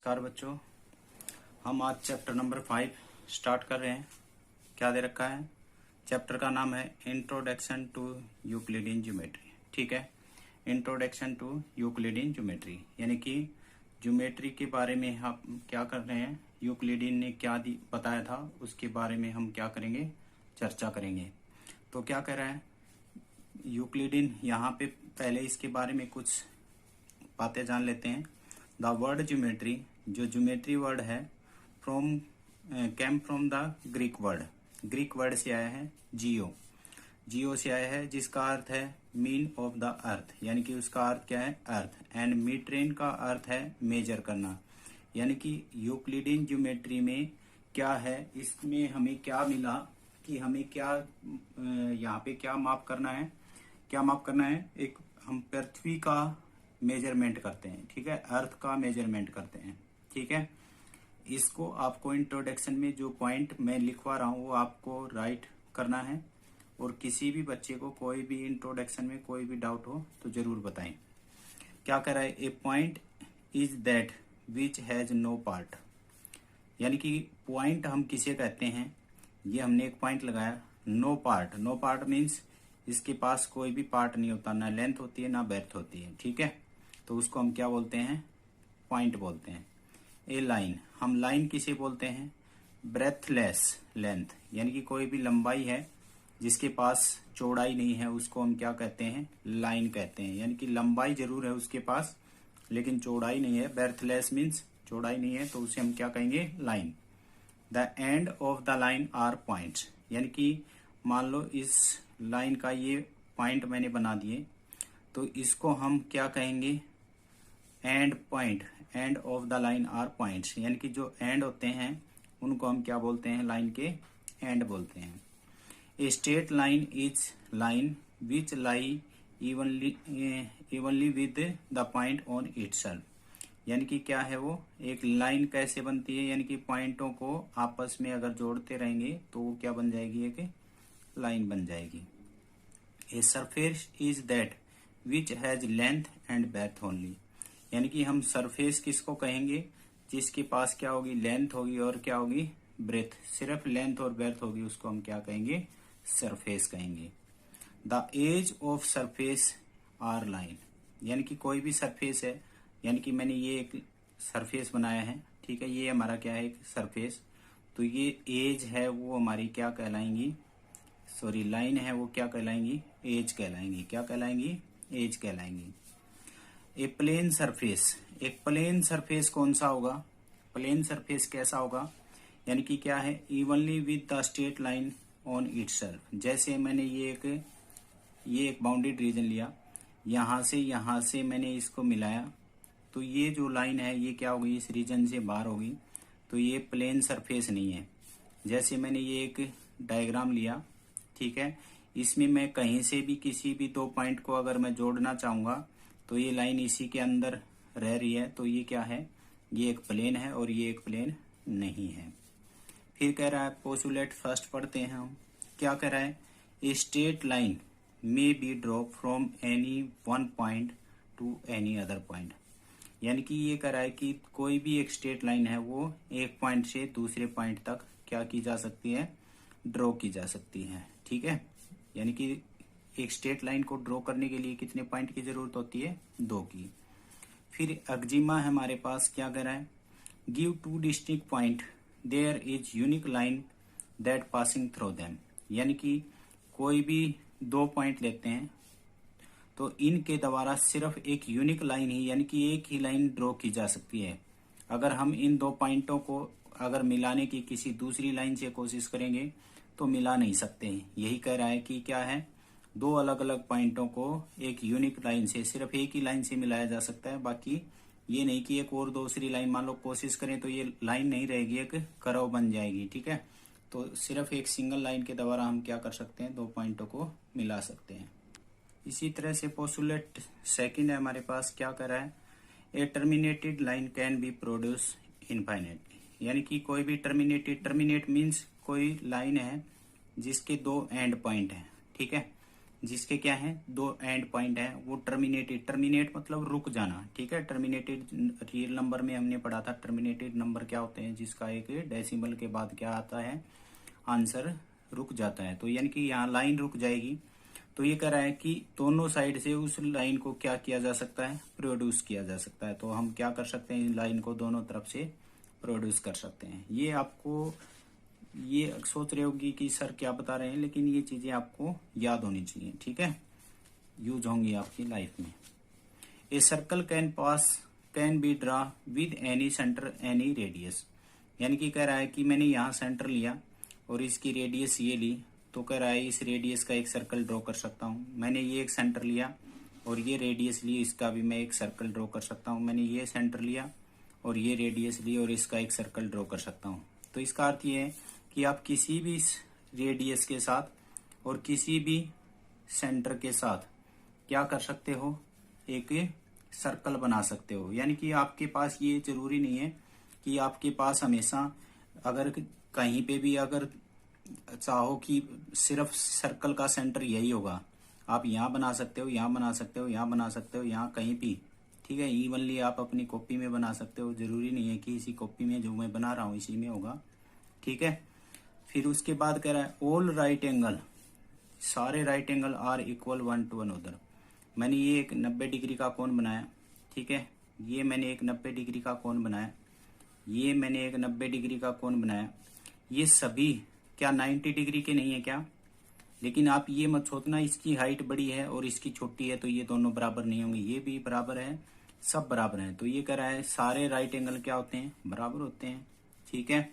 नमस्कार बच्चों, हम आज चैप्टर नंबर 5 स्टार्ट कर रहे हैं। क्या दे रखा है? चैप्टर का नाम है इंट्रोडक्शन टू यूक्लिडियन ज्योमेट्री। ठीक है, इंट्रोडक्शन टू यूक्लिडियन ज्योमेट्री यानी कि ज्योमेट्री के बारे में हम क्या कर रहे हैं, यूक्लिडियन ने क्या बताया था उसके बारे में हम क्या करेंगे, चर्चा करेंगे। तो क्या कह रहा है यूक्लिडियन, यहाँ पे पहले इसके बारे में कुछ बातें जान लेते हैं। द वर्ड ज्योमेट्री, जो ज्योमेट्री वर्ड है, from came from the Greek word से आया है जियो से आया है, जिसका अर्थ है मीन ऑफ द अर्थ, यानी कि उसका अर्थ क्या है, अर्थ। एंड मीट्रेन का अर्थ है मेजर करना। यानी कि यूक्लिडियन ज्योमेट्री में क्या है, इसमें हमें क्या मिला कि हमें क्या यहाँ पे क्या माप करना है, एक हम पृथ्वी का मेजरमेंट करते हैं। ठीक है, अर्थ का मेजरमेंट करते हैं। ठीक है, इसको आपको इंट्रोडक्शन में जो पॉइंट मैं लिखवा रहा हूँ वो आपको राइट करना है, और किसी भी बच्चे को कोई भी इंट्रोडक्शन में कोई भी डाउट हो तो जरूर बताएं। क्या कह रहा है, a point is that which has no part. यानी कि पॉइंट हम किसे कहते हैं, ये हमने एक पॉइंट लगाया, नो पार्ट मीन्स इसके पास कोई भी पार्ट नहीं होता, ना लेंथ होती है ना ब्रेड्थ होती है। ठीक है, तो उसको हम क्या बोलते हैं, पॉइंट बोलते हैं। ए लाइन, हम लाइन किसे बोलते हैं, ब्रेथलेस लेंथ, यानी कि कोई भी लंबाई है जिसके पास चौड़ाई नहीं है उसको हम क्या कहते हैं, लाइन कहते हैं। यानी कि लंबाई जरूर है उसके पास लेकिन चौड़ाई नहीं है। ब्रेथलेस मीन्स चौड़ाई नहीं है, तो उसे हम क्या कहेंगे, line. The end of the line are points, यानी कि मान लो इस लाइन का ये पॉइंट मैंने बना दिए, तो इसको हम क्या कहेंगे, end point. End of the line are points, यानी कि जो एंड होते हैं उनको हम क्या बोलते हैं, लाइन के एंड बोलते हैं। A straight line is line which lie evenly with the point on itself. यानी कि क्या है वो, एक लाइन कैसे बनती है, यानी कि पॉइंटों को आपस में अगर जोड़ते रहेंगे तो वो क्या बन जाएगी, एक लाइन बन जाएगी। A surface is that which has length and breadth only. यानी कि हम सरफेस किसको कहेंगे, जिसके पास क्या होगी, लेंथ होगी और क्या होगी, ब्रेथ, सिर्फ लेंथ और ब्रेथ होगी, उसको हम क्या कहेंगे, सरफेस कहेंगे। The edge of surface are line, यानी कि कोई भी सरफेस है, यानी कि मैंने ये एक सरफेस बनाया है। ठीक है, ये हमारा क्या है, एक सरफेस, तो ये एज है वो हमारी क्या कहलाएंगी, लाइन है वो क्या कहलाएंगी, एज कहलाएंगी। क्या कहलाएंगी, एज कहलाएंगी। ए प्लेन सरफेस, एक प्लेन सरफेस कौन सा होगा, प्लेन सरफेस कैसा होगा, यानी कि क्या है, evenly with the straight line on itself. जैसे मैंने ये एक बाउंडेड रीजन लिया, यहाँ से मैंने इसको मिलाया, तो ये जो लाइन है ये क्या होगी, इस रीजन से बाहर होगी, तो ये प्लेन सरफेस नहीं है। जैसे मैंने ये एक डायग्राम लिया, ठीक है, इसमें मैं कहीं से भी किसी भी दो पॉइंट को अगर मैं जोड़ना चाहूंगा तो ये लाइन इसी के अंदर रह रही है, तो ये क्या है, ये एक प्लेन है और ये एक प्लेन नहीं है। फिर कह रहा है पोस्टुलेट फर्स्ट पढ़ते हैं हम। क्या कह रहा है, a straight line may be draw from any one point two any other point. यानी कि ये कह रहा है कि कोई भी एक स्ट्रेट लाइन है वो एक पॉइंट से दूसरे पॉइंट तक क्या की जा सकती है, ड्रॉ की जा सकती है। ठीक है, यानी कि एक स्ट्रेट लाइन को ड्रॉ करने के लिए कितने पॉइंट की जरूरत होती है, 2 की। फिर एक्जिमा है हमारे पास, क्या कह रहा है, give 2 distinct point there is unique line that passing through them. यानी कि कोई भी 2 पॉइंट लेते हैं तो इनके द्वारा सिर्फ एक यूनिक लाइन ही, यानी कि एक ही लाइन ड्रॉ की जा सकती है। अगर हम इन 2 पॉइंटों को अगर मिलाने की किसी दूसरी लाइन से कोशिश करेंगे तो मिला नहीं सकते हैं। यही कह रहा है कि क्या है, 2 अलग अलग पॉइंटों को एक यूनिक लाइन से, सिर्फ एक ही लाइन से मिलाया जा सकता है। बाकी ये नहीं कि एक और दूसरी लाइन मान लो कोशिश करें तो ये लाइन नहीं रहेगी, एक कर्व बन जाएगी। ठीक है, तो सिर्फ एक सिंगल लाइन के द्वारा हम क्या कर सकते हैं, 2 पॉइंटों को मिला सकते हैं। इसी तरह से पोस्टुलेट सेकंड है हमारे पास, क्या कर रहा है, a terminated line can be produce infinitely. यानी कि कोई भी टर्मिनेट मीन्स कोई लाइन है जिसके 2 एंड पॉइंट हैं। ठीक है, जिसके क्या है, दो एंड पॉइंट है, वो टर्मिनेटेड, टर्मिनेट मतलब रुक जाना, ठीक है। टर्मिनेटेड रियल नंबर में हमने पढ़ा था, टर्मिनेटेड नंबर क्या होते हैं, जिसका एक डेसिमल के बाद क्या आता है, आंसर रुक जाता है। तो यानी कि यहाँ लाइन रुक जाएगी। तो ये कह रहा है कि दोनों साइड से उस लाइन को क्या किया जा सकता है, प्रोड्यूस किया जा सकता है। तो हम क्या कर सकते हैं, इन लाइन को दोनों तरफ से प्रोड्यूस कर सकते हैं। ये आपको ये सोच रहे होगी कि सर क्या बता रहे हैं, लेकिन ये चीजें आपको याद होनी चाहिए, ठीक है, यूज होंगी आपकी लाइफ में। A circle can be draw with any centre any radius, यानी कि कह रहा है कि मैंने यहाँ सेंटर लिया और इसकी रेडियस ये ली, तो कह रहा है इस रेडियस का एक सर्कल ड्रॉ कर सकता हूँ। मैंने ये एक सेंटर लिया और ये रेडियस ली, इसका भी मैं एक सर्कल ड्रॉ कर सकता हूँ। मैंने ये सेंटर लिया और ये रेडियस ली और इसका एक सर्कल ड्रॉ कर सकता हूँ। तो इसका अर्थ ये है कि आप किसी भी रेडियस के साथ और किसी भी सेंटर के साथ क्या कर सकते हो, एक सर्कल बना सकते हो। यानी कि आपके पास ये जरूरी नहीं है कि आपके पास हमेशा अगर कहीं पे भी अगर चाहो कि सिर्फ सर्कल का सेंटर यही होगा, आप यहाँ बना सकते हो, यहाँ बना सकते हो, यहाँ बना सकते हो, यहाँ कहीं भी, ठीक है। इवनली आप अपनी कॉपी में बना सकते हो, जरूरी नहीं है कि इसी कॉपी में जो मैं बना रहा हूँ इसी में होगा, ठीक है। फिर उसके बाद कह रहा है ऑल राइट एंगल, सारे right angle are equal one to another. मैंने ये एक 90 डिग्री का कोण बनाया, ठीक है, ये मैंने एक 90 डिग्री का कोण बनाया, ये मैंने एक 90 डिग्री का कोण बनाया। ये सभी क्या 90 डिग्री के नहीं है क्या? लेकिन आप ये मत सोचना इसकी हाइट बड़ी है और इसकी छोटी है तो ये दोनों बराबर नहीं होंगे, ये भी बराबर है, सब बराबर है। तो ये कह रहा है सारे राइट एंगल क्या होते हैं, बराबर होते हैं, ठीक है।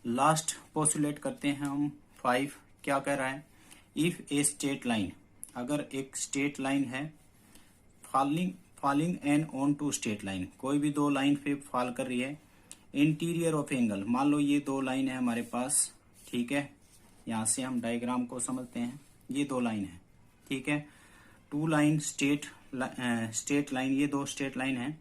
लास्ट पोस्टुलेट करते हैं हम 5। क्या कह रहा है, इफ ए स्ट्रेट लाइन, अगर एक स्ट्रेट लाइन है, falling an on two straight line, कोई भी दो लाइन पे फॉल कर रही है, इंटीरियर ऑफ एंगल, मान लो ये दो लाइन है हमारे पास, ठीक है। यहां से हम डायग्राम को समझते हैं, ये दो लाइन है, ठीक है, टू लाइन स्ट्रेट लाइन, ये दो स्ट्रेट लाइन है,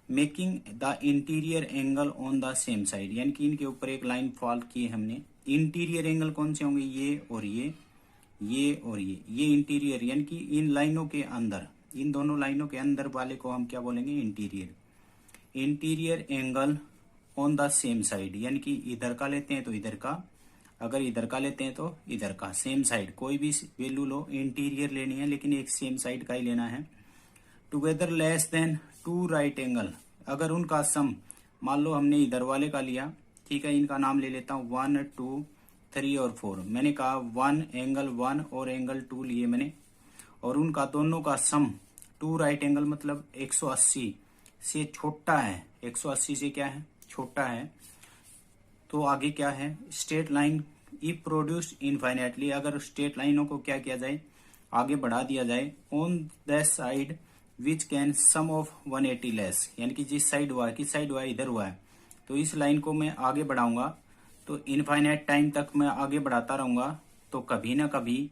making the interior angle on the same side, यानी कि इनके ऊपर एक लाइन फॉल की है हमने। इंटीरियर एंगल कौन से होंगे, ये और ये और ये इंटीरियर, यानी कि इन लाइनों के अंदर, इन दोनों लाइनों के अंदर वाले को हम क्या बोलेंगे, interior angle on the same side, यानी कि इधर का लेते हैं तो इधर का, अगर इधर का लेते हैं तो इधर का, सेम साइड, कोई भी वैल्यू लो, इंटीरियर लेनी है लेकिन एक सेम साइड का ही लेना है। Together less than two right angle, अगर उनका सम, मान लो हमने इधर वाले का लिया, ठीक है, इनका नाम ले लेता हूँ 1 2 3 और 4, मैंने कहा 1 एंगल 1 और एंगल 2 लिए मैंने, और उनका दोनों का सम, टू राइट एंगल मतलब 180 से छोटा है, 180 से क्या है, छोटा है। तो आगे क्या है, straight line if produced infinitely, अगर स्ट्रेट लाइनों को क्या किया जाए, आगे बढ़ा दिया जाए, on the side which can sum of 180 less, यानी कि जिस साइड हुआ है, किस साइड हुआ है, इधर हुआ है, तो इस लाइन को मैं आगे बढ़ाऊंगा तो इनफाइनाइट टाइम तक मैं आगे बढ़ाता रहूंगा, तो कभी ना कभी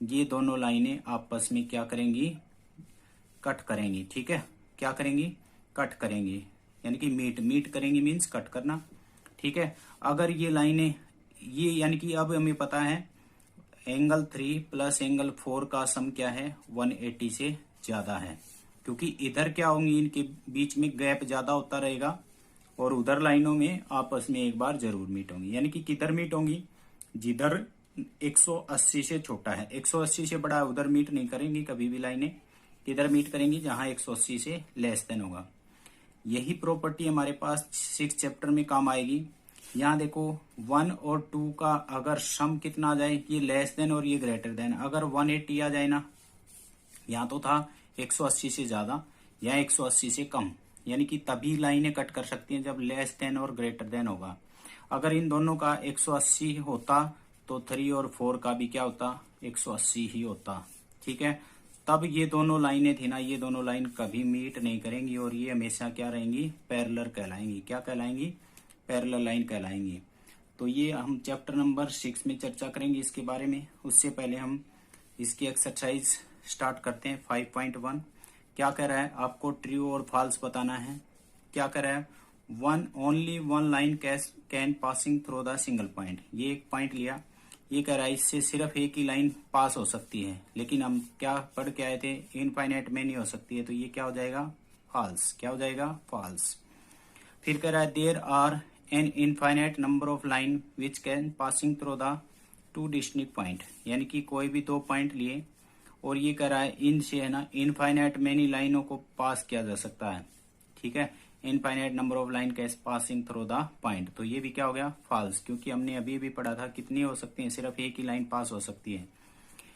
ये दोनों लाइनें आपस में क्या करेंगी, कट करेंगी, ठीक है, क्या करेंगी, कट करेंगी, यानी कि मीट करेंगी मीन्स कट करना, ठीक है। अगर ये लाइनें ये, यानी कि अब हमें पता है एंगल 3 प्लस एंगल 4 का सम क्या है, 180 से ज्यादा है, क्योंकि इधर क्या होंगी, इनके बीच में गैप ज्यादा होता रहेगा और उधर लाइनों में आपस में एक बार जरूर मीट होंगी, यानी कि किधर मीट होंगी, जिधर 180 से छोटा है, 180 से बड़ा है उधर मीट नहीं करेंगी कभी भी लाइनें, किधर मीट करेंगी, जहां 180 से लेस देन होगा। यही प्रॉपर्टी हमारे पास 6 चैप्टर में काम आएगी। यहाँ देखो 1 और 2 का अगर सम कितना आ जाए, ये लेस देन और ये ग्रेटर देन, अगर 180 आ जाए ना, यहाँ तो था 180 से ज्यादा या 180 से कम, यानी कि तभी लाइनें कट कर सकती हैं जब लेस देन और ग्रेटर देन होगा। अगर इन दोनों का 180 होता तो 3 और 4 का भी क्या होता, 180 ही होता, ठीक है। तब ये दोनों लाइनें थी ना, ये दोनों लाइन कभी मीट नहीं करेंगी और ये हमेशा क्या रहेंगी, पैरेलल कहलाएंगी, क्या कहलाएंगी, पैरेलल लाइन कहलाएंगी। तो ये हम चैप्टर नंबर 6 में चर्चा करेंगे इसके बारे में। उससे पहले हम इसकी एक्सरसाइज स्टार्ट करते हैं। 5.1 क्या कह रहा है, आपको ट्रू और फॉल्स बताना है। क्या कह रहा है, only one line can passing through the single point, ये एक पॉइंट लिया, ये कह रहा है इससे सिर्फ एक ही लाइन पास हो सकती है, लेकिन हम क्या पढ़ के आए थे, इनफाइनाइट में नहीं हो सकती है, तो ये क्या हो जाएगा, फॉल्स। क्या हो जाएगा, फॉल्स। फिर कह रहा है there are an infinite number of line which can passing through the two distinct point, यानी कि कोई भी दो पॉइंट लिए और ये कह रहा है इनसे है ना इनफाइनाइट मैनी लाइनों को पास किया जा सकता है। ठीक है, infinite number of line can passing through the point, तो ये भी क्या हो गया, फॉल्स, क्योंकि हमने अभी भी पढ़ा था कितनी हो सकती है, सिर्फ एक ही लाइन पास हो सकती है।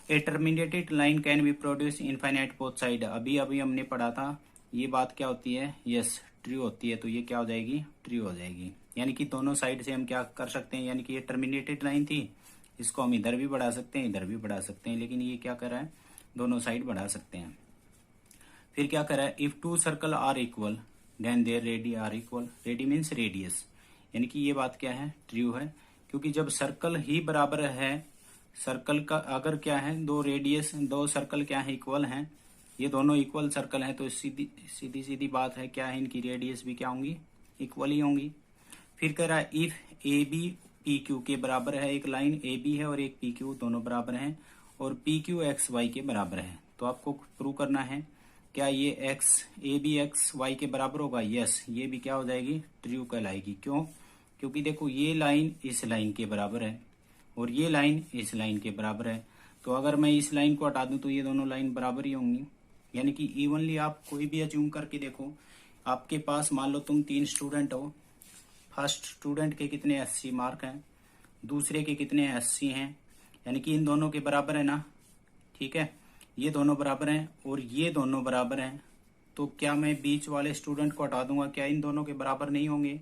A terminated line can be produce infinite both side, अभी अभी हमने पढ़ा था, ये बात क्या होती है, यस ट्रू होती है, तो ये क्या हो जाएगी, ट्रू हो जाएगी। यानी कि दोनों साइड से हम क्या कर सकते हैं, यानी कि ये टर्मिनेटेड लाइन थी, इसको हम इधर भी बढ़ा सकते हैं, इधर भी बढ़ा सकते हैं, लेकिन ये क्या कर रहा है, दोनों साइड बढ़ा सकते हैं। फिर क्या कर रहा है, if two circle are equal then their radii are equal, radii means radius, यानी कि ये बात क्या है, ट्रू है, क्योंकि जब सर्कल ही बराबर है, सर्कल का अगर क्या है, दो रेडियस, दो सर्कल क्या है, इक्वल हैं, ये दोनों इक्वल सर्कल हैं, तो सीधी सीधी सीधी बात है क्या है, इनकी रेडियस भी क्या होंगी, इक्वल ही होंगी। फिर कह रहा है if A B P Q के बराबर है, एक लाइन ए बी है और एक पी क्यू दोनों बराबर हैं, और पी क्यू एक्स वाई के बराबर है, तो आपको प्रूव करना है क्या ये X A B X Y के बराबर होगा, यस, ये भी क्या हो जाएगी, ट्रू कहलाएगी। क्यों, क्योंकि देखो ये लाइन इस लाइन के बराबर है और ये लाइन इस लाइन के बराबर है, तो अगर मैं इस लाइन को हटा दूं तो ये दोनों लाइन बराबर ही होंगी, यानी कि इवनली आप कोई भी अज्यूम करके देखो, आपके पास मान लो तुम 3 स्टूडेंट हो, फर्स्ट स्टूडेंट के कितने 80 मार्क हैं, दूसरे के कितने 80 हैं, यानी कि इन दोनों के बराबर है ना, ठीक है, ये दोनों बराबर हैं और ये दोनों बराबर हैं, तो क्या मैं बीच वाले स्टूडेंट को हटा दूंगा, क्या इन दोनों के बराबर नहीं होंगे,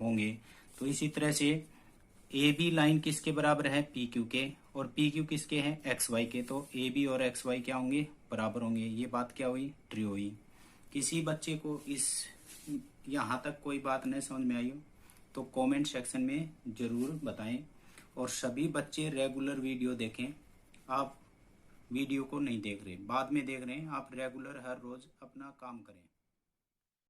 होंगे। तो इसी तरह से ए बी लाइन किसके बराबर है, पी क्यू के, और पी क्यू किसके हैं, एक्स वाई के, तो ए बी और एक्स वाई क्या होंगे, बराबर होंगे। ये बात क्या हुई, ट्रू हुई। किसी बच्चे को इस यहाँ तक कोई बात नहीं समझ में आई हो तो कमेंट सेक्शन में जरूर बताएं, और सभी बच्चे रेगुलर वीडियो देखें। आप वीडियो को नहीं देख रहे, बाद में देख रहे हैं, आप रेगुलर हर रोज अपना काम करें।